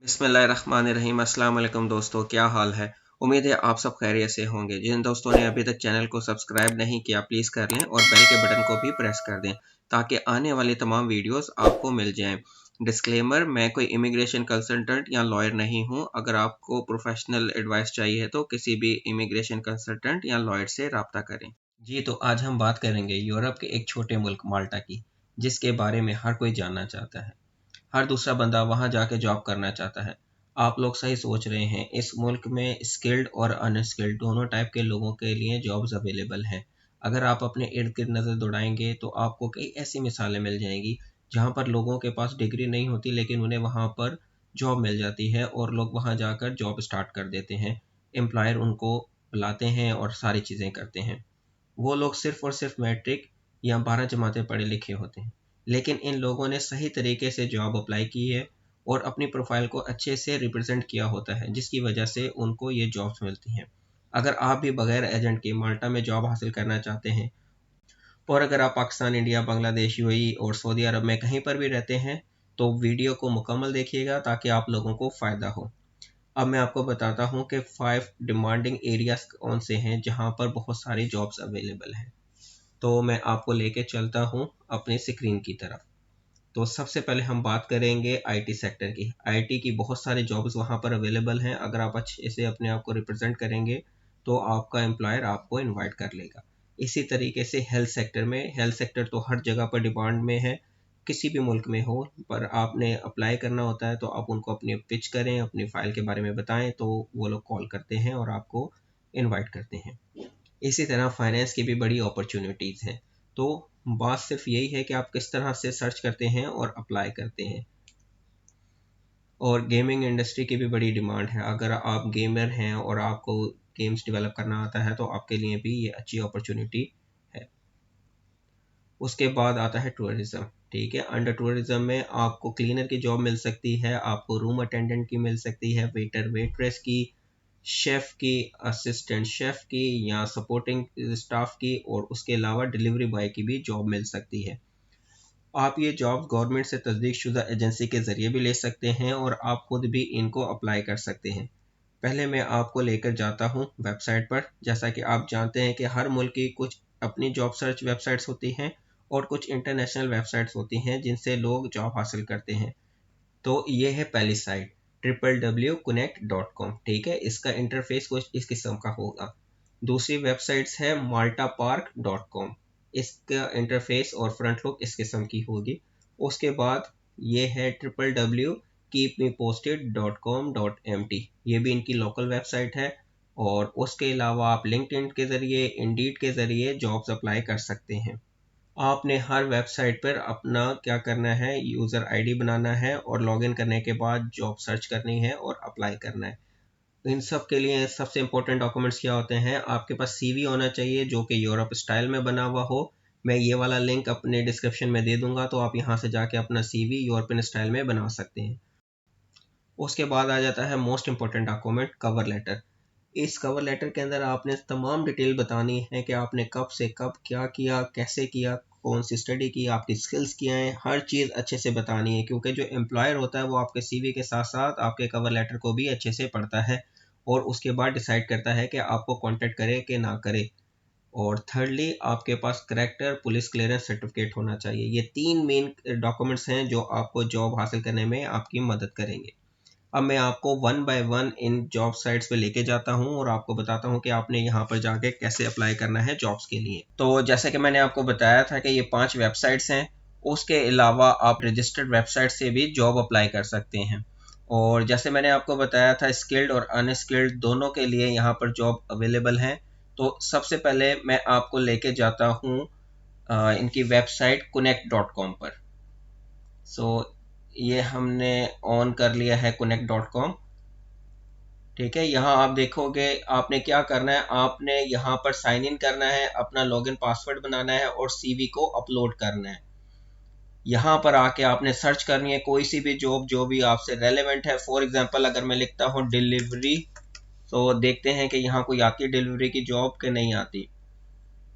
बिस्मिल्लाहिर्रहमानिर्रहीम। अस्सलाम वालेकुम दोस्तों, क्या हाल है। उम्मीद है आप सब खैरियत से होंगे। जिन दोस्तों ने अभी तक चैनल को सब्सक्राइब नहीं किया प्लीज़ कर लें और बेल के बटन को भी प्रेस कर दें ताकि आने वाली तमाम वीडियोस आपको मिल जाएं। डिस्क्लेमर, मैं कोई इमिग्रेशन कंसल्टेंट या लॉयर नहीं हूं। अगर आपको प्रोफेशनल एडवाइस चाहिए तो किसी भी इमिग्रेशन कंसल्टेंट या लॉयर से रब्ता करें। जी, तो आज हम बात करेंगे यूरोप के एक छोटे मुल्क माल्टा की, जिसके बारे में हर कोई जानना चाहता है। हर दूसरा बंदा वहां जाके जॉब करना चाहता है। आप लोग सही सोच रहे हैं, इस मुल्क में स्किल्ड और अनस्किल्ड दोनों टाइप के लोगों के लिए जॉब्स अवेलेबल हैं। अगर आप अपने इर्द गिर्द नज़र दौड़ाएंगे तो आपको कई ऐसी मिसालें मिल जाएंगी जहां पर लोगों के पास डिग्री नहीं होती लेकिन उन्हें वहां पर जॉब मिल जाती है और लोग वहां जाकर जॉब स्टार्ट कर देते हैं। एम्प्लॉयर उनको बुलाते हैं और सारी चीज़ें करते हैं। वो लोग सिर्फ और सिर्फ मैट्रिक या 12 जमातें पढ़े लिखे होते हैं, लेकिन इन लोगों ने सही तरीके से जॉब अप्लाई की है और अपनी प्रोफाइल को अच्छे से रिप्रेजेंट किया होता है, जिसकी वजह से उनको ये जॉब्स मिलती हैं। अगर आप भी बगैर एजेंट के माल्टा में जॉब हासिल करना चाहते हैं और अगर आप पाकिस्तान, इंडिया, बांग्लादेश, यूएई और सऊदी अरब में कहीं पर भी रहते हैं तो वीडियो को मुकम्मल देखिएगा ताकि आप लोगों को फ़ायदा हो। अब मैं आपको बताता हूँ कि 5 डिमांडिंग एरियाज कौन से हैं जहाँ पर बहुत सारी जॉब्स अवेलेबल हैं। तो मैं आपको लेके चलता हूँ अपनी स्क्रीन की तरफ। तो सबसे पहले हम बात करेंगे आईटी सेक्टर की। आईटी की बहुत सारे जॉब्स वहाँ पर अवेलेबल हैं। अगर आप अच्छे से अपने आप को रिप्रेजेंट करेंगे तो आपका एम्प्लॉयर आपको इनवाइट कर लेगा। इसी तरीके से हेल्थ सेक्टर में, हेल्थ सेक्टर तो हर जगह पर डिमांड में है, किसी भी मुल्क में हो, पर आपने अप्लाई करना होता है तो आप उनको अपनी पिच करें, अपनी फ़ाइल के बारे में बताएं तो वो लोग कॉल करते हैं और आपको इनवाइट करते हैं। इसी तरह फाइनेंस की भी बड़ी अपॉर्चुनिटीज़ हैं। तो बात सिर्फ यही है कि आप किस तरह से सर्च करते हैं और अप्लाई करते हैं। और गेमिंग इंडस्ट्री की भी बड़ी डिमांड है। अगर आप गेमर हैं और आपको गेम्स डेवलप करना आता है तो आपके लिए भी ये अच्छी अपॉर्चुनिटी है। उसके बाद आता है टूरिज़्म। ठीक है, अंडर टूरिज़्म में आपको क्लीनर की जॉब मिल सकती है, आपको रूम अटेंडेंट की मिल सकती है, वेटर वेट्रेस की, शेफ़ की, असिस्टेंट शेफ़ की या सपोर्टिंग स्टाफ की, और उसके अलावा डिलीवरी बॉय की भी जॉब मिल सकती है। आप ये जॉब गवर्नमेंट से तस्दीक शुदा एजेंसी के ज़रिए भी ले सकते हैं और आप खुद भी इनको अप्लाई कर सकते हैं। पहले मैं आपको लेकर जाता हूँ वेबसाइट पर। जैसा कि आप जानते हैं कि हर मुल्क की कुछ अपनी जॉब सर्च वेबसाइट्स होती हैं और कुछ इंटरनेशनल वेबसाइट्स होती हैं जिनसे लोग जॉब हासिल करते हैं। तो ये है पहली साइट www.connect.com। ठीक है, इसका इंटरफेस कुछ इस किस्म का होगा। दूसरी वेबसाइट्स है maltapark.com। इसका इंटरफेस और फ्रंट लुक इस किस्म की होगी। उसके बाद ये है www.keepmeposted.com.mt। ये भी इनकी लोकल वेबसाइट है। और उसके अलावा आप लिंक्डइन के ज़रिए, इंडीड के ज़रिए जॉब्स अप्लाई कर सकते हैं। आपने हर वेबसाइट पर अपना क्या करना है, यूज़र आईडी बनाना है और लॉगिन करने के बाद जॉब सर्च करनी है और अप्लाई करना है। इन सब के लिए सबसे इम्पोर्टेंट डॉक्यूमेंट्स क्या होते हैं, आपके पास सीवी होना चाहिए जो कि यूरोप स्टाइल में बना हुआ हो। मैं ये वाला लिंक अपने डिस्क्रिप्शन में दे दूंगा तो आप यहाँ से जाके अपना सीवी यूरोपियन स्टाइल में बना सकते हैं। उसके बाद आ जाता है most important document, cover letter. इस कवर लेटर के अंदर आपने तमाम डिटेल बतानी है कि आपने कब से कब क्या किया, कैसे किया, कौन सी स्टडी की, आपकी स्किल्स क्या हैं, हर चीज़ अच्छे से बतानी है। क्योंकि जो एम्प्लॉयर होता है वो आपके सीवी के साथ साथ आपके कवर लेटर को भी अच्छे से पढ़ता है और उसके बाद डिसाइड करता है कि आपको कांटेक्ट करे कि ना करे। और थर्डली आपके पास करेक्टर पुलिस क्लियरेंस सर्टिफिकेट होना चाहिए। ये 3 मेन डॉक्यूमेंट्स हैं जो आपको जॉब हासिल करने में आपकी मदद करेंगे। अब मैं आपको one by one in job sites पे लेके जाता हूँ और आपको बताता हूँ कि आपने यहाँ पर जाके कैसे अप्लाई करना है जॉब्स के लिए। तो जैसे कि मैंने आपको बताया था कि ये 5 वेबसाइट्स हैं। उसके अलावा आप रजिस्टर्ड वेबसाइट से भी जॉब अप्लाई कर सकते हैं। और जैसे मैंने आपको बताया था, स्किल्ड और अनस्किल्ड दोनों के लिए यहाँ पर जॉब अवेलेबल हैं। तो सबसे पहले मैं आपको लेके जाता हूँ इनकी वेबसाइट connect.com पर। सो ये हमने ऑन कर लिया है connect.com। ठीक है, यहाँ आप देखोगे आपने क्या करना है, आपने यहाँ पर साइन इन करना है, अपना लॉगिन पासवर्ड बनाना है और सीवी को अपलोड करना है। यहाँ पर आके आपने सर्च करनी है कोई सी भी जॉब जो भी आपसे रेलेवेंट है। फॉर एग्जांपल अगर मैं लिखता हूँ डिलीवरी, तो देखते हैं कि यहाँ कोई आती है डिलीवरी की जॉब कि नहीं आती।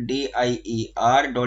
DIER.gov.mt.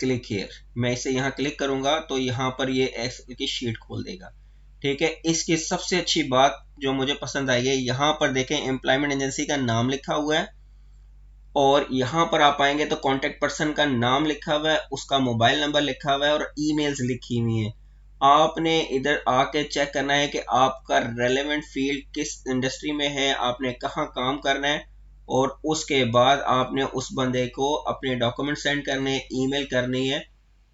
क्लिक हियर, मैं इसे यहाँ क्लिक करूंगा तो यहाँ पर ये एक्सेल की शीट खोल देगा। ठीक है, इसकी सबसे अच्छी बात जो मुझे पसंद आई है, यहाँ पर देखें एम्प्लॉयमेंट एजेंसी का नाम लिखा हुआ है और यहाँ पर आप आएंगे तो कॉन्टेक्ट पर्सन का नाम लिखा हुआ है, उसका मोबाइल नंबर लिखा हुआ है और ईमेल्स लिखी हुई हैं। आपने इधर आके चेक करना है कि आपका रेलेवेंट फील्ड किस इंडस्ट्री में है, आपने कहाँ काम करना है और उसके बाद आपने उस बंदे को अपने डॉक्यूमेंट सेंड करने, ईमेल करनी है।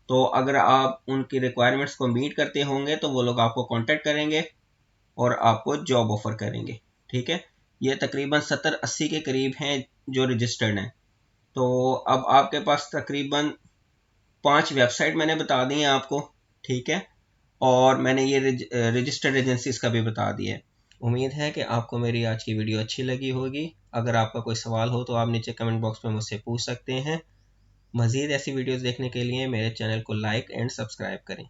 तो अगर आप उनकी रिक्वायरमेंट्स को मीट करते होंगे तो वो लोग आपको कांटेक्ट करेंगे और आपको जॉब ऑफर करेंगे। ठीक है, ये तकरीबन 70-80 के करीब हैं जो रजिस्टर्ड हैं। तो अब आपके पास तकरीबन 5 वेबसाइट मैंने बता दी हैं आपको। ठीक है, और मैंने ये रजिस्टर्ड एजेंसीज का भी बता दिया है। उम्मीद है कि आपको मेरी आज की वीडियो अच्छी लगी होगी। अगर आपका कोई सवाल हो तो आप नीचे कमेंट बॉक्स में मुझसे पूछ सकते हैं। मज़ीद ऐसी वीडियोस देखने के लिए मेरे चैनल को लाइक एंड सब्सक्राइब करें।